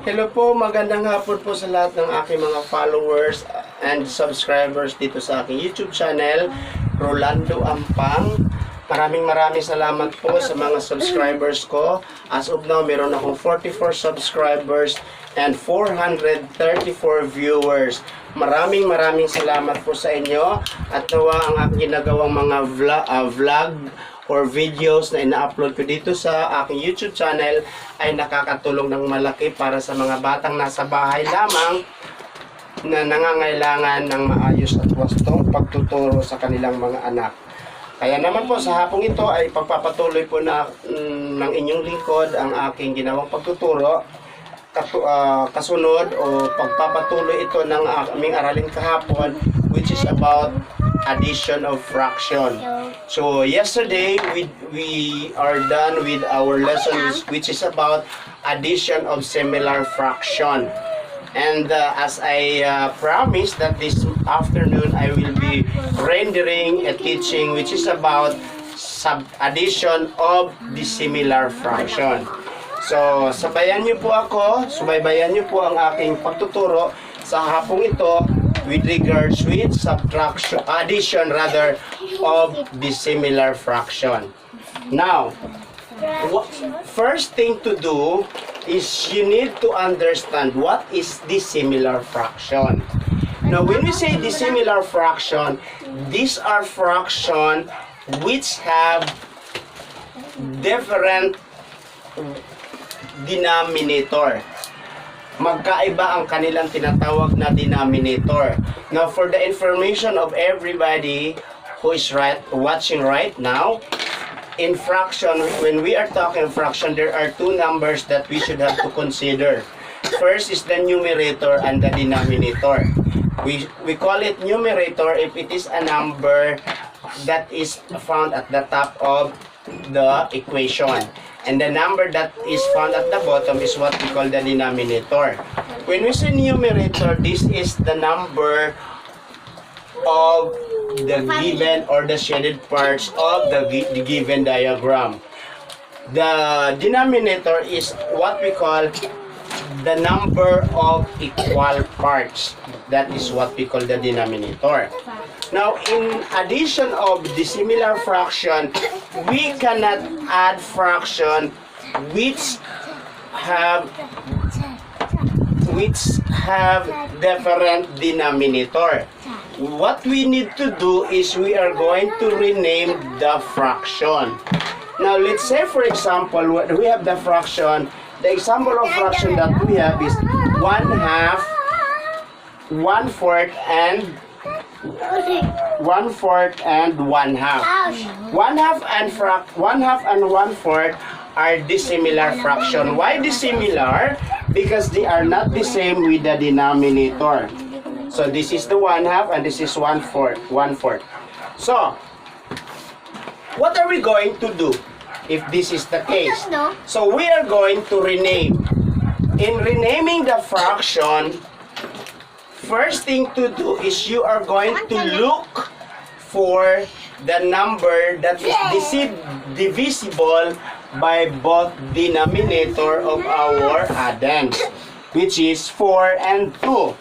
Hello po, magandang hapon po sa lahat ng aking mga followers and subscribers dito sa aking YouTube channel, Rolando Ampang. Maraming salamat po sa mga subscribers ko. As of now, meron akong 44 subscribers and 434 viewers. Maraming salamat po sa inyo at nawa ang aking ginagawang mga vlog or videos na ina-upload ko dito sa aking YouTube channel ay nakakatulong ng malaki para sa mga batang nasa bahay lamang na nangangailangan ng maayos at wastong pagtuturo sa kanilang mga anak. Kaya naman po sa hapong ito ay pagpapatuloy po na ng inyong lingkod ang aking ginawang pagtuturo. Kasunod o pagpapatuloy ito ng aming aralin kahapon, which is about addition of fraction. So yesterday we are done with our lesson which is about addition of similar fraction. And as I promised that this afternoon I will be rendering a teaching which is about addition of dissimilar fraction. So subaybayan niyo po ang aking pagtuturo sa hapong ito with regards with addition of dissimilar fraction. Now, first thing to do is you need to understand what is dissimilar fraction. Now, when we say dissimilar fraction, these are fractions which have different denominator. Magkaiba ang kanilang tinatawag na denominator. Now, for the information of everybody who is watching right now, in fraction, when we are talking fraction, there are two numbers that we should have to consider. First is the numerator and the denominator. We call it numerator if it is a number that is found at the top of the equation. And the number that is found at the bottom is what we call the denominator. When we say numerator, this is the number of the given or the shaded parts of the given diagram. The denominator is what we call the number of equal parts. That is what we call the denominator. Now, in addition of dissimilar fraction, we cannot add fraction which have different denominator. What we need to do is we are going to rename the fraction. Now, let's say for example, we have the fraction. The example of fraction that we have is 1/2, 1/4, and 1/4 and 1/2. 1/2 and 1/4 are dissimilar fraction. Why dissimilar? Because they are not the same with the denominator. So this is the 1/2 and this is 1/4. So what are we going to do if this is the case? So we are going to rename. In renaming the fraction, first thing to do is you are going to look for the number that is divisible by both denominator of our addends, which is 4 and 2.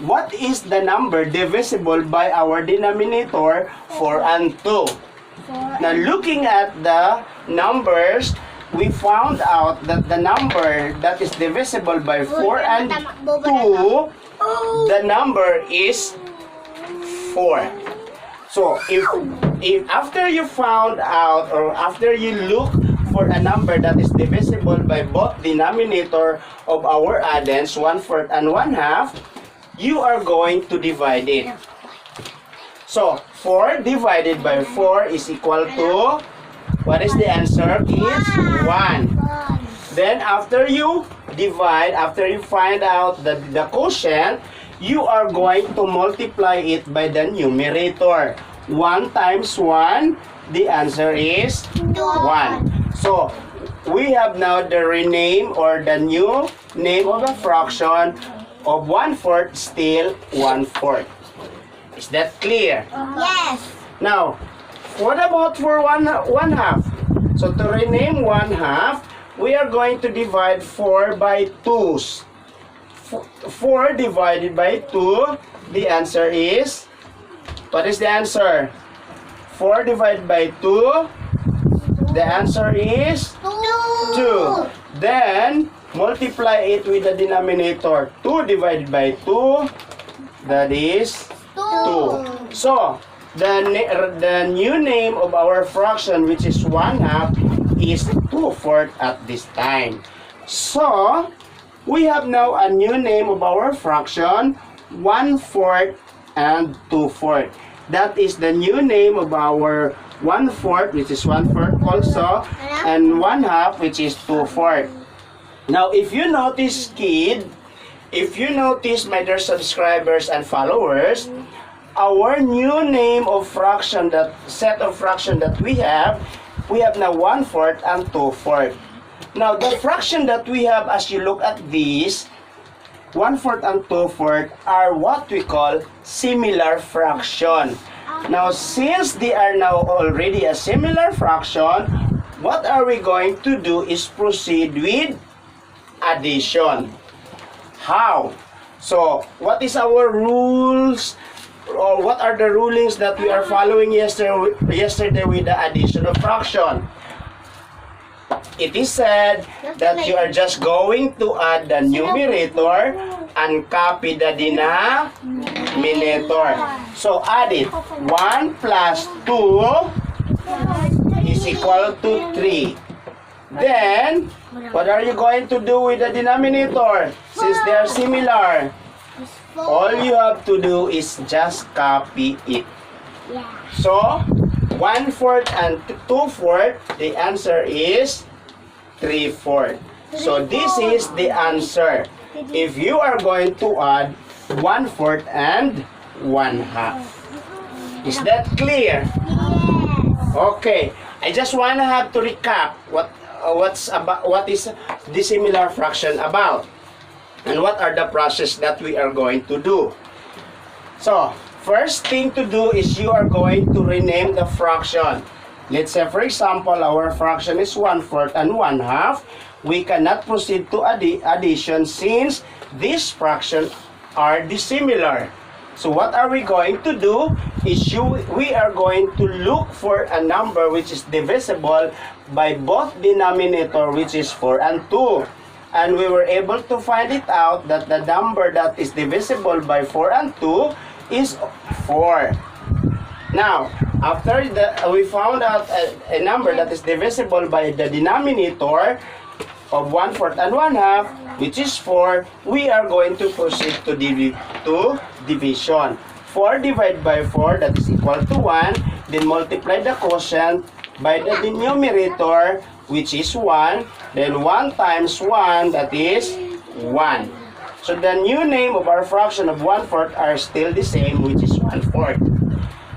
What is the number divisible by our denominator 4 and 2? Now, looking at the numbers, we found out that the number that is divisible by 4 and 2, the number is 4. So if after you found out or after you look for a number that is divisible by both denominator of our addends, 1/4 and 1/2, you are going to divide it. So 4 divided by 4 is equal to, what is the answer? It's 1. Then after you divide, after you find out the quotient, you are going to multiply it by the numerator. 1 times 1, the answer is 1. So we have now the rename or the new name of a fraction of 1/4 still 1/4. Is that clear? Yes. Now, what about for 1/2? So to rename 1/2, we are going to divide 4 by 2s. 4 divided by 2, the answer is, what is the answer? 4 divided by 2, the answer is 2. Then, multiply it with the denominator. 2 divided by 2, that is 2. So, the new name of our fraction, which is 1/2, is 2/4 at this time. So, we have now a new name of our fraction, 1/4 and 2/4. That is the new name of our 1/4, which is 1/4 also, and 1/2, which is 2/4. Now, if you notice, my dear subscribers and followers, our new name of fraction, that set of fraction that we have now 1/4 and 2/4. Now, the fraction that we have, as you look at these, 1/4 and 2/4 are what we call similar fraction. Now, since they are now already a similar fraction, what are we going to do is proceed with addition. How? So, what is our rules, or what are the rulings that we are following yesterday with the addition of fraction? It is said that you are just going to add the numerator and copy the denominator. So, add it. 1 plus 2 is equal to 3. Then, what are you going to do with the denominator? Since they are similar, all you have to do is just copy it. So, 1/4 and 2/4, the answer is 3/4. So, this is the answer. If you are going to add 1/4 and 1/2. Is that clear? Okay. I just wanna have to recap what is dissimilar fraction about, and what are the process that we are going to do. So, first thing to do is you are going to rename the fraction. Let's say, for example, our fraction is 1/4 and 1/2. We cannot proceed to addition since these fractions are dissimilar. So what are we going to do is we are going to look for a number which is divisible by both denominator, which is 4 and 2. And we were able to find it out that the number that is divisible by 4 and 2 is 4. Now, after we found out a number that is divisible by the denominator of 1/4 and 1/2, which is 4, we are going to proceed to division. 4 divided by 4, that is equal to 1. Then multiply the quotient by the denominator, which is 1. Then 1 times 1, that is 1. So the new name of our fraction of 1/4 are still the same, which is 1/4.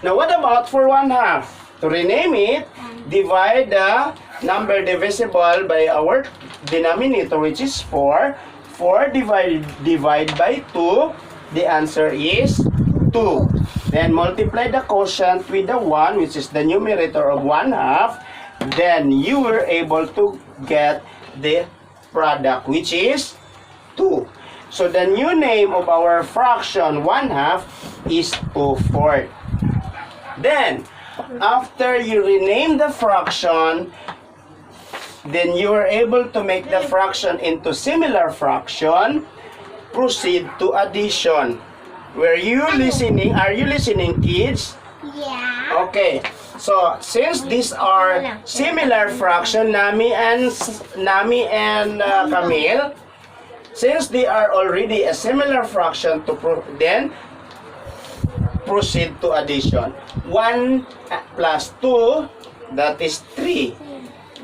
Now what about for 1/2? To rename it, divide the number divisible by our denominator, which is 4. 4 divide by 2, the answer is 2. Then multiply the quotient with the 1, which is the numerator of 1/2. Then you were able to get the product, which is 2. So the new name of our fraction 1/2 is 2/4. Then, after you rename the fraction, then you are able to make the fraction into similar fraction. Proceed to addition. Are you listening, kids? Yeah. Okay. So, since these are similar fraction, Nami and Camille, since they are already a similar fraction, then proceed to addition. 1 plus 2, that is 3.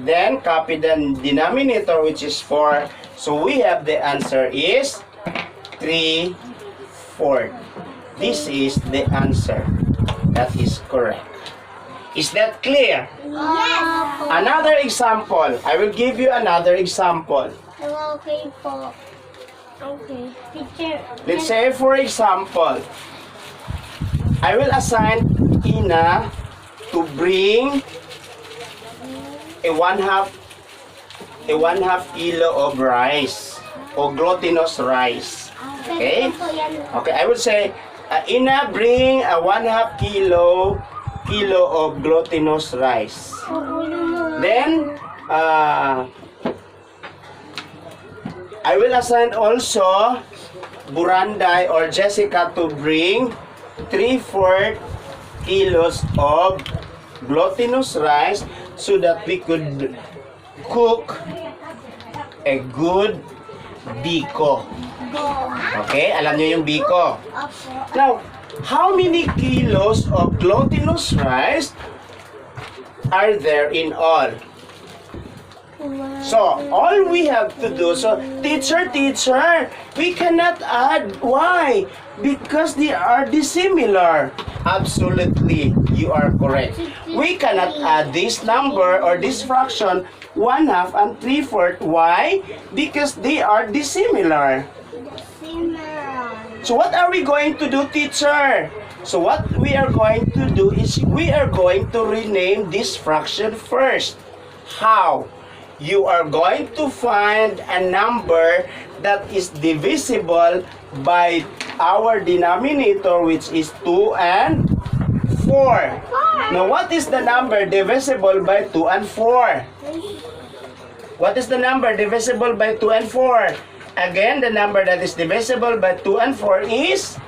Then copy the denominator, which is 4. So we have the answer is 3/4. This is the answer. That is correct. Is that clear? Yes. Another example. I will give you another example. Okay po. Okay. Teacher. Let's say, for example, I will assign Ina to bring a 1/2 a 1/2 kilo of rice or glutinous rice. Okay? Okay, I would say, Ina, bring a 1/2 kilo of glutinous rice. Then, I will assign also Buranday or Jessica to bring 3/4 kilos of glutinous rice so that we could cook a good biko. Okay, alam niyo yung biko. Now, how many kilos of glutinous rice are there in all? So, all we have to do, so, teacher, we cannot add. Why? Because they are dissimilar. Absolutely, you are correct. We cannot add this number or this fraction, 1/2 and 3/4. Why? Because they are dissimilar. So what are we going to do, teacher? So what we are going to do is we are going to rename this fraction first. How? You are going to find a number that is divisible by our denominator, which is 2 and 4. Now, what is the number divisible by 2 and 4? What is the number divisible by 2 and 4? Again, the number that is divisible by 2 and 4 is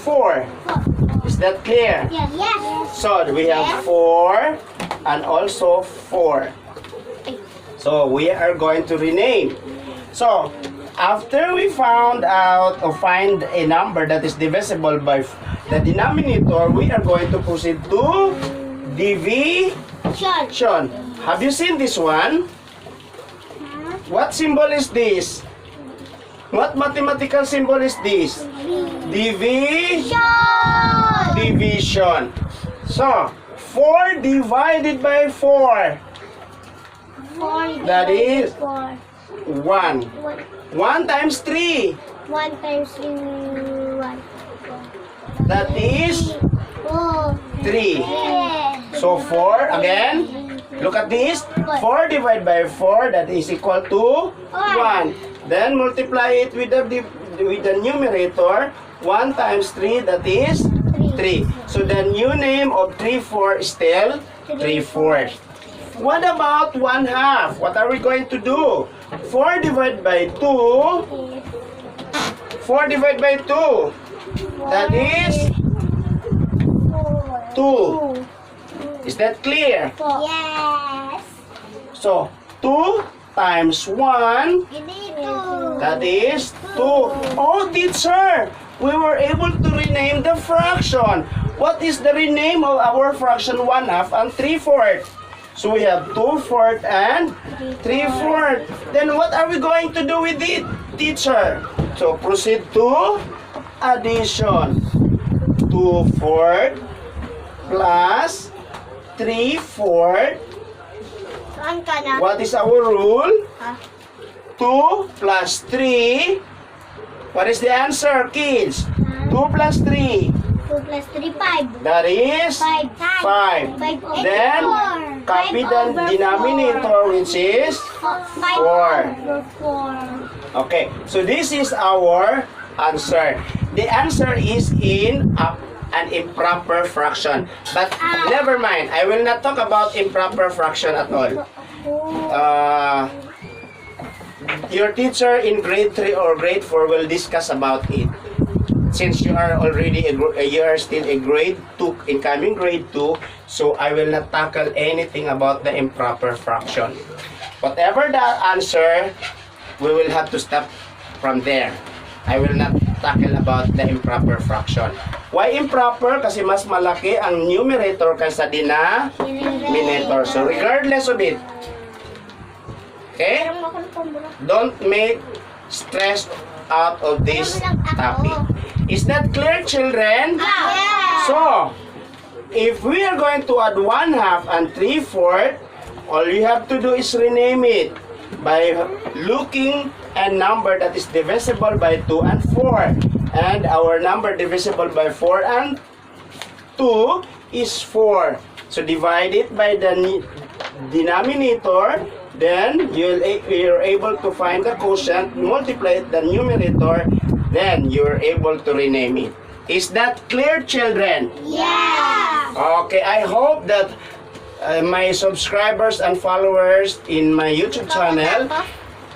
4. Is that clear? Yes. So, we have 4 and also 4. So, we are going to rename. So, after we found out or find a number that is divisible by the denominator, we are going to proceed to division. Have you seen this one? What symbol is this? What mathematical symbol is this? Division. So, 4 divided by 4. That is 1. 1 times 3. 1 times 1. That is 3. Yes. So 4 again. Look at this. 4 divided by 4, that is equal to 1. Then multiply it with the numerator. 1 times 3, that is 3. So the new name of 3/4 is still 3/4. What about 1/2? What are we going to do? 4 divided by 2. 4 divided by 2. That is 2. Is that clear? Yes. So, 2 times 1, that is 2. Oh, teacher! We were able to rename the fraction. What is the rename of our fraction 1/2 and 3/4? So we have 2/4 and 3/4. Then what are we going to do with it, teacher? So proceed to addition. 2/4 plus 3/4. Saan ka na? What is our rule? 2 plus 3. What is the answer, kids? 2 plus 3. 2 plus 3, 5. That is 5. 5. Then, copy the denominator, which is 4. 4. Okay, so this is our answer. The answer is in an improper fraction. But never mind, I will not talk about improper fraction at all. Your teacher in grade 3 or grade 4 will discuss about it. Since you are already you are still a grade 2, incoming grade 2, so I will not tackle anything about the improper fraction. Whatever the answer, we will have to stop from there. I will not tackle about the improper fraction. Why improper? Kasi mas malaki ang numerator kaysa denominator. So regardless of it, okay? Don't make stress out of this topic. Is that clear, children? So, if we are going to add 1/2 and 3/4, all you have to do is rename it by looking a number that is divisible by 2 and 4. And our number divisible by 4 and 2 is 4. So divide it by the denominator, then you're able to find the quotient, multiply the numerator, then you're able to rename it. Is that clear, children? Yeah. Okay, I hope that my subscribers and followers in my YouTube channel,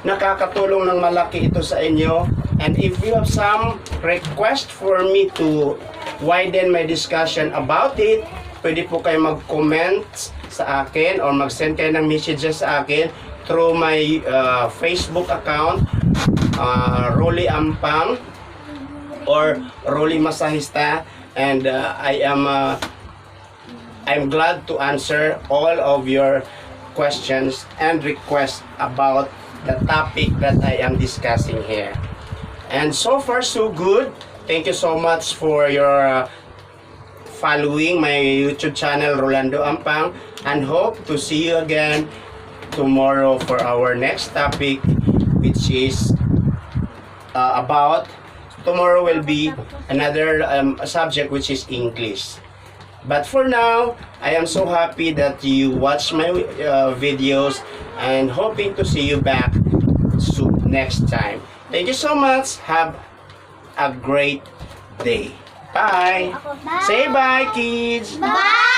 nakakatulong ng malaki ito sa inyo. And if you have some request for me to widen my discussion about it, pwede po kayo mag-comment sa akin or mag-send kayo ng messages sa akin through my Facebook account, Rolly Ampang or Rolly Masahista, and I'm glad to answer all of your questions and requests about the topic that I am discussing here. And so far so good. Thank you so much for your following my YouTube channel, Rolando Ampang, and hope to see you again tomorrow for our next topic, which is about, tomorrow will be another subject, which is English. But for now, I am so happy that you watch my videos and hoping to see you back soon next time. Thank you so much. Have a great day. Bye. Bye. Say bye, kids. Bye.